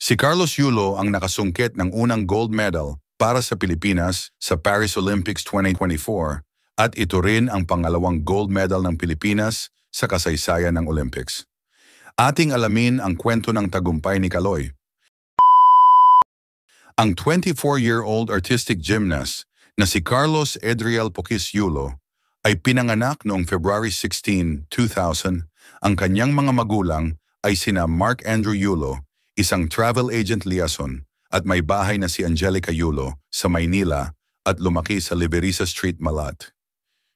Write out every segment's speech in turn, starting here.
Si Carlos Yulo ang nakasungkit ng unang gold medal para sa Pilipinas sa Paris Olympics 2024 at ito rin ang pangalawang gold medal ng Pilipinas sa kasaysayan ng Olympics. Ating alamin ang kwento ng tagumpay ni Kaloy. Ang 24-year-old artistic gymnast na si Carlos Edriel Poquis Yulo ay pinanganak noong February 16, 2000. Ang kanyang mga magulang ay sina Mark Andrew Yulo, isang travel agent liaison, at may bahay na si Angelica Yulo sa Maynila at lumaki sa Liberisa Street, Malat.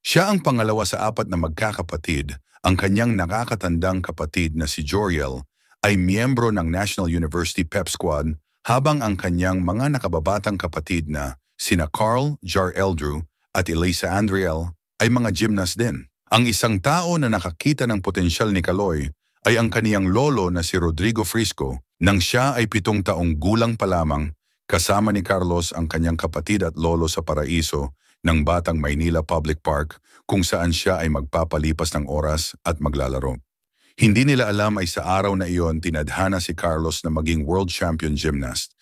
Siya ang pangalawa sa apat na magkakapatid. Ang kanyang nakakatandang kapatid na si Joriel ay miyembro ng National University Pep Squad, habang ang kanyang mga nakababatang kapatid na sina Carl Jar Eldrew at Elisa Andriel ay mga gymnast din. Ang isang tao na nakakita ng potensyal ni Kaloy ay ang kaniyang lolo na si Rodrigo Frisco nang siya ay 7 taong gulang pa lamang. Kasama ni Carlos ang kanyang kapatid at lolo sa paraiso ng Batang Maynila Public Park, kung saan siya ay magpapalipas ng oras at maglalaro. Hindi nila alam ay sa araw na iyon tinadhana si Carlos na maging world champion gymnast.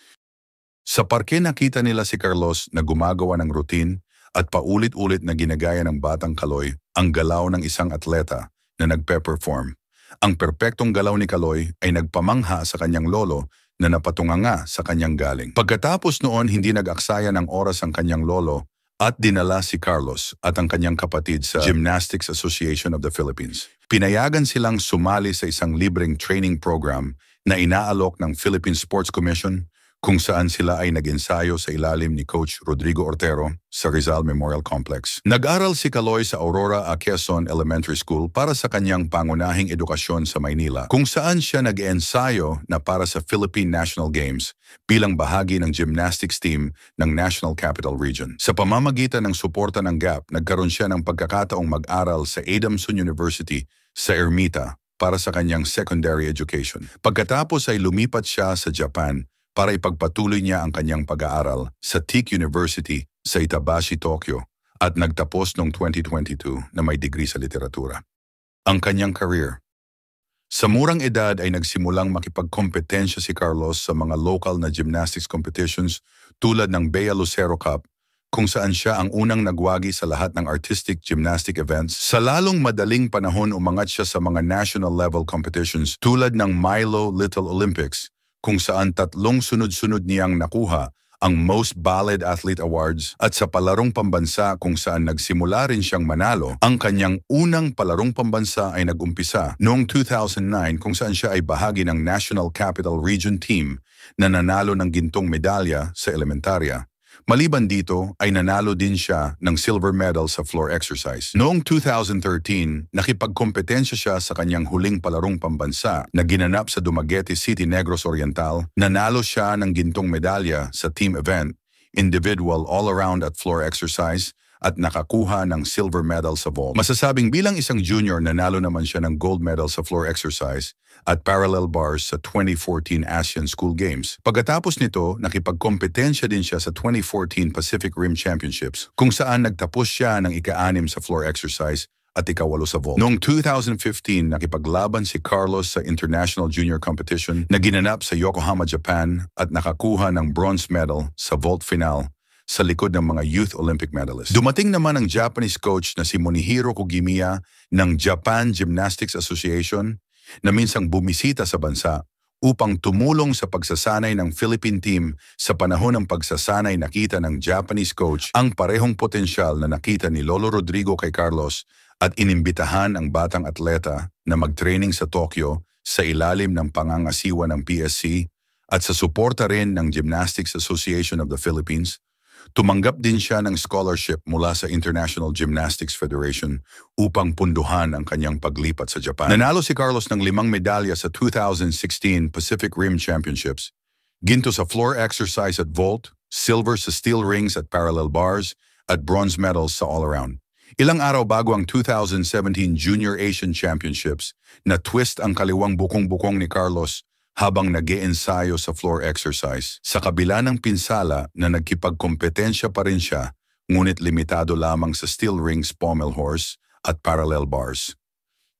Sa parke nakita nila si Carlos na gumagawa ng routine at paulit-ulit na ginagaya ng batang Kaloy ang galaw ng isang atleta na nagpe-perform. Ang perpektong galaw ni Kaloy ay nagpamangha sa kanyang lolo na napatunganga sa kanyang galing. Pagkatapos noon, hindi nag-aksaya ng oras ang kanyang lolo at dinala si Carlos at ang kanyang kapatid sa Gymnastics Association of the Philippines. Pinayagan silang sumali sa isang libreng training program na inaalok ng Philippine Sports Commission, kung saan sila ay nag-ensayo sa ilalim ni Coach Rodrigo Ortero sa Rizal Memorial Complex. Nag-aral si Kaloy sa Aurora Quezon Elementary School para sa kanyang pangunahing edukasyon sa Maynila, kung saan siya nag-ensayo na para sa Philippine National Games bilang bahagi ng gymnastics team ng National Capital Region. Sa pamamagitan ng suporta ng GAP, nagkaroon siya ng pagkakataong mag-aral sa Adamson University sa Ermita para sa kanyang secondary education. Pagkatapos ay lumipat siya sa Japan para ipagpatuloy niya ang kanyang pag-aaral sa TIC University sa Itabashi, Tokyo, at nagtapos noong 2022 na may degree sa literatura. Ang kanyang career. Sa murang edad ay nagsimulang makipagkompetensya si Carlos sa mga local na gymnastics competitions tulad ng Bea Lucero Cup, kung saan siya ang unang nagwagi sa lahat ng artistic gymnastic events. Sa lalong madaling panahon, umangat siya sa mga national level competitions tulad ng Milo Little Olympics, kung saan 3 sunod-sunod niyang nakuha ang Most Ballad Athlete Awards, at sa palarong pambansa kung saan nagsimula rin siyang manalo. Ang kanyang unang palarong pambansa ay nag-umpisa noong 2009, kung saan siya ay bahagi ng National Capital Region Team na nanalo ng gintong medalya sa elementarya. Maliban dito ay nanalo din siya ng silver medal sa floor exercise. Noong 2013, nakipagkompetensya siya sa kanyang huling palarong pambansa na ginanap sa Dumaguete City, Negros Oriental. Nanalo siya ng gintong medalya sa team event, individual all-around at floor exercise, at nakakuha ng silver medal sa vault. Masasabing bilang isang junior, nanalo naman siya ng gold medal sa floor exercise at parallel bars sa 2014 Asian School Games. Pagkatapos nito, nakipagkompetensya din siya sa 2014 Pacific Rim Championships, kung saan nagtapos siya ng ika-6 sa floor exercise at ika-8 sa vault. Noong 2015, nakipaglaban si Carlos sa International Junior Competition na ginanap sa Yokohama, Japan, at nakakuha ng bronze medal sa vault final sa likod ng mga youth Olympic medalists. Dumating naman ang Japanese coach na si Monihiro Kogimiya ng Japan Gymnastics Association na minsang bumisita sa bansa upang tumulong sa pagsasanay ng Philippine team. Sa panahon ng pagsasanay, nakita ng Japanese coach ang parehong potensyal na nakita ni Lolo Rodrigo kay Carlos at inimbitahan ang batang atleta na mag-training sa Tokyo sa ilalim ng pangangasiwa ng PSC at sa suporta rin ng Gymnastics Association of the Philippines. Tumanggap din siya ng scholarship mula sa International Gymnastics Federation upang punduhan ang kanyang paglipat sa Japan. Nanalo si Carlos ng 5 medalya sa 2016 Pacific Rim Championships, ginto sa floor exercise at vault, silver sa steel rings at parallel bars, at bronze medals sa all-around. Ilang araw bago ang 2017 Junior Asian Championships, na twist ang kaliwang bukong-bukong ni Carlos habang nag-iensayo sa floor exercise. Sa kabila ng pinsala na nagkipagkompetensya pa rin siya, ngunit limitado lamang sa steel rings, pommel horse at parallel bars.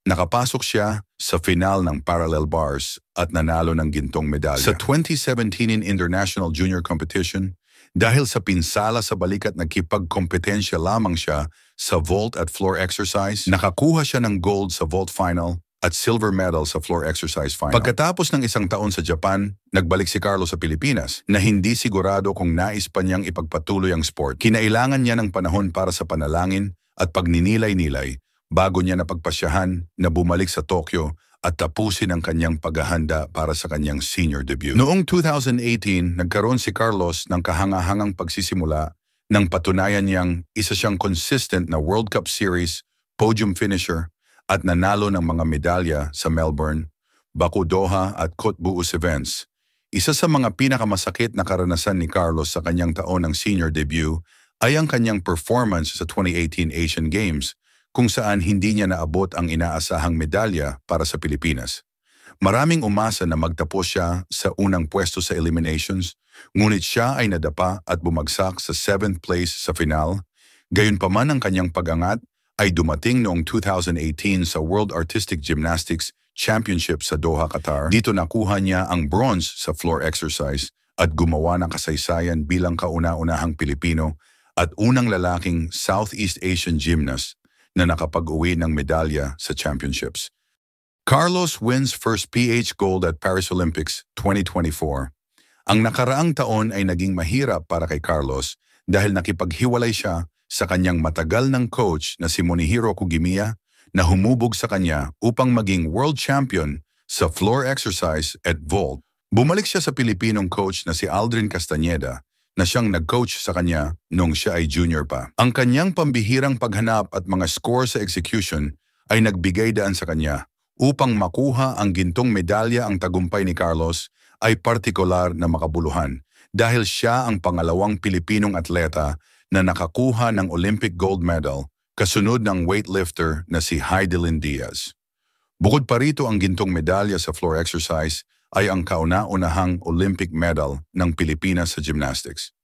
Nakapasok siya sa final ng parallel bars at nanalo ng gintong medalya. Sa 2017 International Junior Competition, dahil sa pinsala sa balikat nagkipagkompetensya lamang siya sa vault at floor exercise, nakakuha siya ng gold sa vault final at silver medal sa floor exercise final. Pagkatapos ng isang taon sa Japan, nagbalik si Carlos sa Pilipinas na hindi sigurado kung nais pa niyang ipagpatuloy ang sport. Kinailangan niya ng panahon para sa panalangin at pagninilay-nilay bago niya napagpasyahan na bumalik sa Tokyo at tapusin ang kanyang paghahanda para sa kanyang senior debut. Noong 2018, nagkaroon si Carlos ng kahangahangang pagsisimula nang patunayan niyang isa siyang consistent na World Cup Series, podium finisher at nanalo ng mga medalya sa Melbourne, Baku, Doha at Cottbus events. Isa sa mga pinakamasakit na karanasan ni Carlos sa kanyang taon ng senior debut ay ang kanyang performance sa 2018 Asian Games, kung saan hindi niya naabot ang inaasahang medalya para sa Pilipinas. Maraming umasa na magtapos siya sa unang pwesto sa eliminations, ngunit siya ay nadapa at bumagsak sa 7th place sa final. Gayunpaman ang kanyang pag-angat ay dumating noong 2018 sa World Artistic Gymnastics Championship sa Doha, Qatar. Dito nakuha niya ang bronze sa floor exercise at gumawa ng kasaysayan bilang kauna-unahang Pilipino at unang lalaking Southeast Asian gymnast na nakapag-uwi ng medalya sa championships. Carlos wins first PH gold at Paris Olympics 2024. Ang nakaraang taon ay naging mahirap para kay Carlos dahil nakipaghiwalay siya sa kanyang matagal ng coach na si Monihiro Kugimiya na humubog sa kanya upang maging world champion sa floor exercise at vault. Bumalik siya sa Pilipinong coach na si Aldrin Castañeda na siyang nag-coach sa kanya nung siya ay junior pa. Ang kanyang pambihirang paghanap at mga score sa execution ay nagbigay daan sa kanya upang makuha ang gintong medalya. Ang tagumpay ni Carlos ay partikular na makabuluhan dahil siya ang pangalawang Pilipinong atleta na nakakuha ng Olympic gold medal kasunod ng weightlifter na si Heidelin Diaz. Bukod pa rito, ang gintong medalya sa floor exercise ay ang kauna-unahang Olympic medal ng Pilipinas sa gymnastics.